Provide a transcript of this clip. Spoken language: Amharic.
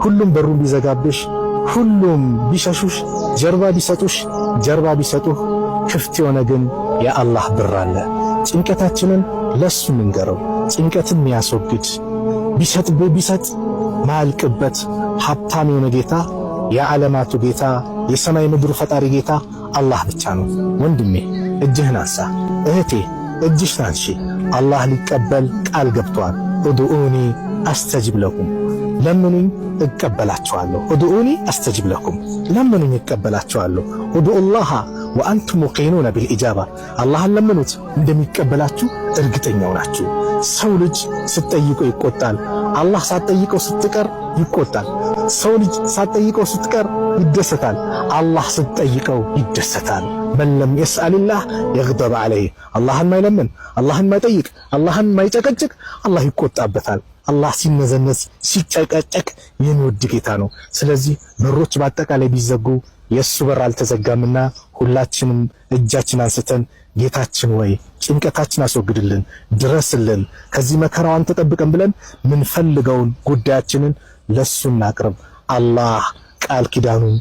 ሁሉም በሩን ቢዘጋብሽ፣ ሁሉም ቢሸሹሽ፣ ጀርባ ቢሰጡሽ፣ ጀርባ ቢሰጡህ ክፍት የሆነ ግን የአላህ በር አለ። ጭንቀታችንን ለሱ እንንገረው። ጭንቀትን የሚያስወግድ ቢሰጥ ማያልቅበት ሀብታም የሆነ ጌታ፣ የዓለማቱ ጌታ፣ የሰማይ ምድሩ ፈጣሪ ጌታ አላህ ብቻ ነው። ወንድሜ እጅህን አንሳ፣ እህቴ እጅሽን አንሺ። አላህ ሊቀበል ቃል ገብቷል። ኡድኡኒ አስተጅብ ለኩም፣ ለምኑኝ እቀበላችኋለሁ። ኡድኡኒ አስተጅብ ለኩም፣ ለምኑኝ እቀበላችኋለሁ። ኡድኡላህ ወአንቱም ሙቂኑነ ቢልኢጃባ፣ አላህን ለምኑት እንደሚቀበላችሁ እርግጠኛው ናችሁ። ሰው ልጅ ስትጠይቀው ይቆጣል፣ አላህ ሳትጠይቀው ስትቀር ይቆጣል። ሰው ልጅ ሳትጠይቀው ስትቀር ይደሰታል፣ አላህ ስትጠይቀው ይደሰታል። መን ለም የስአልላህ የግደብ ዐለይህ፣ አላህን ማይለምን፣ አላህን ማይጠይቅ፣ አላህን ማይጨቀጭቅ አላህ ይቆጣበታል። አላህ ሲነዘነዝ ሲጨቀጨቅ የሚወድ ጌታ ነው። ስለዚህ በሮች በአጠቃላይ ቢዘጉ የሱ በር አልተዘጋምና ሁላችንም እጃችን አንስተን ጌታችን ወይ ጭንቀታችን አስወግድልን፣ ድረስልን፣ ከዚህ መከራዋን ተጠብቀን ብለን ምን ፈልገውን ጉዳያችንን ለሱ እናቅርብ። አላህ ቃል ኪዳኑን